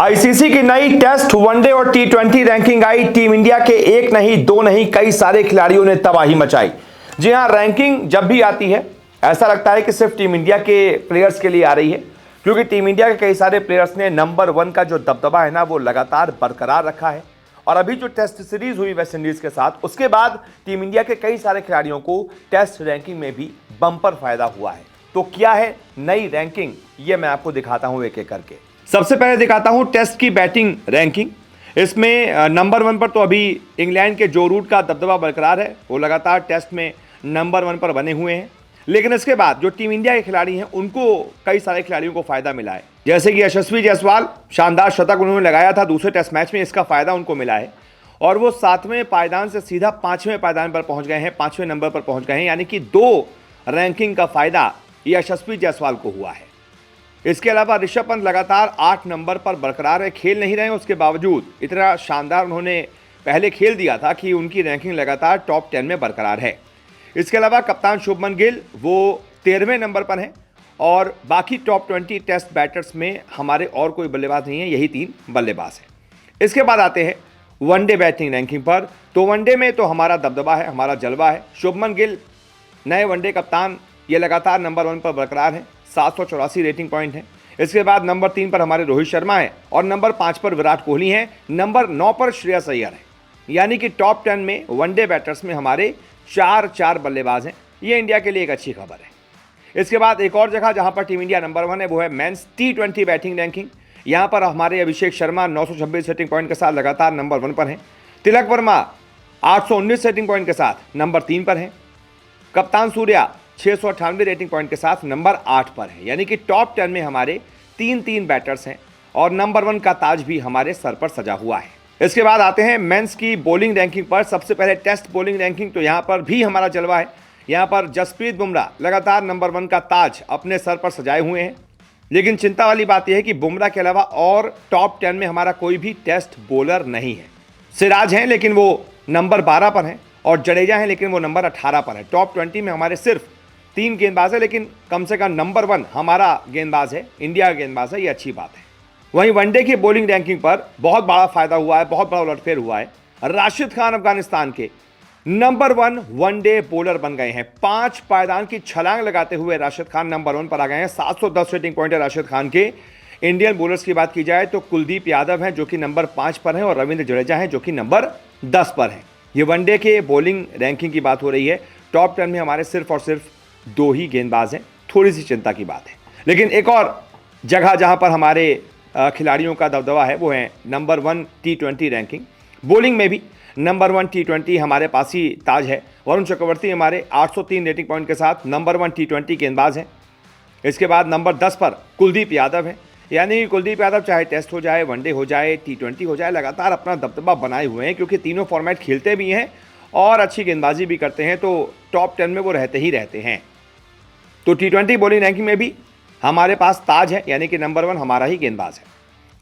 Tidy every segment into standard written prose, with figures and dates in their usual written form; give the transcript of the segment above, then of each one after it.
ICC की नई test one day और टी20 रैंकिंग आई। टीम इंडिया के एक नहीं दो नहीं कई सारे खिलाड़ियों ने तबाही मचाई। जी हां, रैंकिंग जब भी आती है ऐसा लगता है कि सिर्फ टीम इंडिया के प्लेयर्स के लिए आ रही है, क्योंकि टीम इंडिया के कई सारे प्लेयर्स ने नंबर 1 का जो दबदबा है ना वो लगातार बरकरार रखा है। और अभी जो टेस्ट सीरीज हुई वेस्ट इंडीज के साथ, उसके बाद टीम इंडिया के कई सारे खिलाड़ियों को टेस्ट रैंकिंग में भी बम्पर फायदा हुआ है। तो क्या है नई रैंकिंग, ये मैं आपको दिखाता हूं एक एक करके। सबसे पहले दिखाता हूं टेस्ट की बैटिंग रैंकिंग। इसमें नंबर 1 पर तो अभी इंग्लैंड के जो रूट का दबदबा बरकरार है, वो लगातार टेस्ट में नंबर 1 पर बने हुए हैं। लेकिन इसके बाद जो टीम इंडिया के खिलाड़ी हैं उनको कई सारे खिलाड़ियों को फायदा मिला है, जैसे कि यशस्वी जायसवाल, शानदार शतक उन्होंने लगाया था दूसरे टेस्ट मैच में, इसका फायदा उनको मिला है। और वो 7वें पायदान से सीधा 5वें पायदान पर पहुंच गए हैं, 5वें नंबर पर पहुंच गए हैं, यानी कि 2 रैंकिंग का फायदा यशस्वी जायसवाल को हुआ है। इसके अलावा ऋषभ पंत लगातार 8 नंबर पर बरकरार है, खेल नहीं रहे हैं, उसके बावजूद इतना शानदार उन्होंने पहले खेल दिया था कि उनकी रैंकिंग लगातार टॉप 10 में बरकरार है। इसके अलावा कप्तान शुभमन गिल वो 13वें नंबर पर हैं और बाकी टॉप 20 टेस्ट बैटर्स में हमारे और कोई बल्लेबाज नहीं है, यही 3 बल्लेबाज हैं। इसके बाद आते हैं वनडे बैटिंग रैंकिंग पर। तो वनडे में तो हमारा दबदबा है, हमारा जलवा है। शुभमन गिल नए वनडे कप्तान, ये लगातार नंबर 1 पर बरकरार है, 784 रेटिंग पॉइंट है। इसके बाद नंबर 3 पर हमारे रोहित शर्मा है और नंबर 5 पर विराट कोहली है, नंबर 9 पर श्रेयस अय्यर है। यानी कि टॉप 10 में वनडे बैटर्स में हमारे 4 बल्लेबाज हैं। ये इंडिया के लिए एक अच्छी खबर है। इसके बाद एक और जगह जहां पर टीम इंडिया नंबर 1 है वो है मेंस टी20 बैटिंग रैंकिंग। यहां पर हमारे अभिषेक शर्मा 926 रेटिंग पॉइंट के साथ लगातार नंबर 1 पर हैं। तिलक वर्मा 819 रेटिंग पॉइंट के साथ नंबर 3 पर हैं। कप्तान सूर्या 698 रेटिंग पॉइंट के साथ नंबर 8 पर है। यानी कि टॉप 10 में हमारे 3 बैटर्स हैं और नंबर 1 का ताज भी हमारे सर पर सजा हुआ है। इसके बाद आते हैं मेंस की बॉलिंग रैंकिंग पर। सबसे पहले टेस्ट बॉलिंग रैंकिंग, तो यहां पर भी हमारा जलवा है। यहां पर जसप्रीत बुमराह लगातार नंबर 1 का ताज अपने सर पर सजाए हुए हैं। लेकिन चिंता वाली बात यह है कि बुमराह के अलावा और टॉप 10 में हमारा कोई भी टेस्ट बॉलर नहीं है। सिराज हैं लेकिन वो नंबर 12 पर हैं और जडेजा हैं लेकिन वो नंबर 18 पर है। टॉप 20 में हमारे सिर्फ 3 गेंदबाज है, लेकिन कम से कम नंबर 1 हमारा गेंदबाज है, इंडिया का गेंदबाज है, ये अच्छी बात है। वहीं वनडे की बॉलिंग रैंकिंग पर बहुत बड़ा फायदा हुआ है, बहुत बड़ा उलटफेर हुआ है। राशिद खान अफगानिस्तान के नंबर 1 वनडे बॉलर बन गए हैं। 5 पायदान की छलांग लगाते हुए राशिद खान नंबर 1 पर आ गए हैं। 710 रेटिंग पॉइंट है राशिद खान के। इंडियन बॉलर्स की बात की जाए तो कुलदीप यादव हैं जो कि नंबर 5 पर हैं और रविंद्र जडेजा हैं जो कि नंबर 10 पर हैं। ये वनडे के बॉलिंग रैंकिंग की बात हो रही है। टॉप 10 में हमारे सिर्फ और सिर्फ 2 ही गेंदबाज हैं, थोड़ी सी चिंता की बात है। लेकिन एक और जगह जहां पर हमारे खिलाड़ियों का दबदबा है वो है नंबर 1 टी20 रैंकिंग। बॉलिंग में भी नंबर 1 टी20 हमारे पास ही ताज है। वरुण चक्रवर्ती हमारे 803 रेटिंग पॉइंट के साथ नंबर 1 टी20 गेंदबाज हैं। इसके बाद नंबर 10 पर कुलदीप यादव हैं। यानी कुलदीप यादव चाहे टेस्ट हो जाए, वनडे हो जाए, टी20 हो जाए, लगातार अपना दबदबा बनाए हुए हैं, क्योंकि तीनों फॉर्मेट खेलते भी हैं और अच्छी गेंदबाजी भी करते हैं, तो टॉप 10 में वो रहते ही रहते हैं। तो टी20 बॉलिंग रैंकिंग में भी हमारे पास ताज है, यानी कि नंबर 1 हमारा ही गेंदबाज है।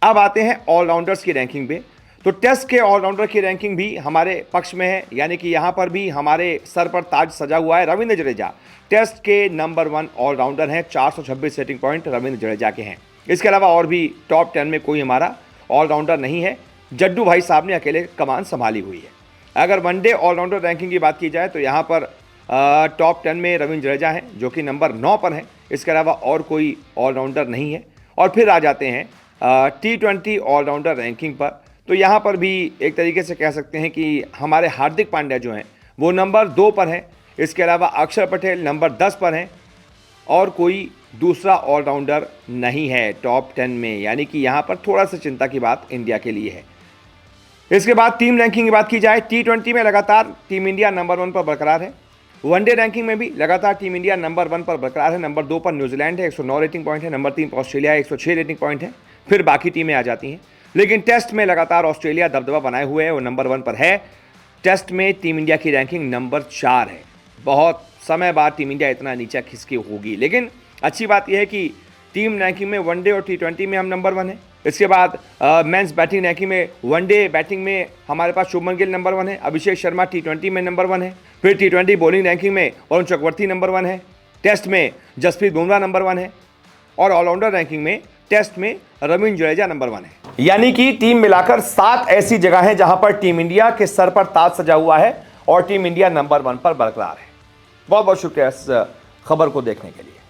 अब आते हैं ऑलराउंडर्स की रैंकिंग पे। तो टेस्ट के ऑलराउंडर की रैंकिंग भी हमारे पक्ष में है, यानी कि यहाँ पर भी हमारे सर पर ताज सजा हुआ है। रविंद्र जडेजा टेस्ट के नंबर 1 ऑलराउंडर हैं, 426 रेटिंग पॉइंट रविंद्र जडेजा के हैं। इसके अलावा और भी टॉप 10 में कोई हमारा ऑलराउंडर नहीं है। जड्डू भाई साहब ने अकेले कमान संभाली हुई है। अगर वनडे ऑलराउंडर रैंकिंग की बात की जाए तो यहाँ पर टॉप 10 में रविंद्र जडेजा हैं जो कि नंबर 9 पर हैं। इसके अलावा और कोई ऑलराउंडर नहीं है। और फिर आ जाते हैं टी20 ऑलराउंडर रैंकिंग पर। तो यहाँ पर भी एक तरीके से कह सकते हैं कि हमारे हार्दिक पांड्या जो हैं वो नंबर 2 पर हैं। इसके अलावा अक्षर पटेल नंबर 10 पर हैं और कोई दूसरा ऑलराउंडर नहीं है टॉप 10 में, यानी कि यहाँ पर थोड़ा सा चिंता की बात इंडिया के लिए है। इसके बाद टीम रैंकिंग की बात की जाए, टी20 में लगातार टीम इंडिया नंबर 1 पर बरकरार है। वनडे रैंकिंग में भी लगातार टीम इंडिया नंबर 1 पर बरकरार है। नंबर 2 पर न्यूजीलैंड है, 109 रेटिंग पॉइंट है। नंबर 3 पर ऑस्ट्रेलिया है, 106 रेटिंग पॉइंट है। फिर बाकी टीमें आ जाती हैं। लेकिन टेस्ट में लगातार ऑस्ट्रेलिया दबदबा बनाए हुए है, वो नंबर 1 पर है। टेस्ट में टीम इंडिया की रैंकिंग नंबर 4 है। बहुत समय बाद टीम इंडिया इतना नीचा खिसकी होगी, लेकिन अच्छी बात यह है कि टीम रैंकिंग में वनडे और टी20 में हम नंबर 1 है। इसके बाद मेंस बैटिंग रैंकिंग में वनडे बैटिंग में हमारे पास शुभमन गिल नंबर 1 है, अभिषेक शर्मा टी20 में नंबर 1 है। फिर टी20 बॉलिंग रैंकिंग में वरुण चक्रवर्ती नंबर 1 है। टेस्ट में जसप्रीत बुमराह नंबर 1 है और ऑलराउंडर रैंकिंग में टेस्ट में रवींद्र जडेजा नंबर 1 है। यानी कि टीम मिलाकर 7 ऐसी जगह हैं जहां पर टीम इंडिया के सर पर ताज सजा हुआ है और टीम इंडिया नंबर 1 पर बरकरार है। बहुत बहुत शुक्रिया इस खबर को देखने के लिए।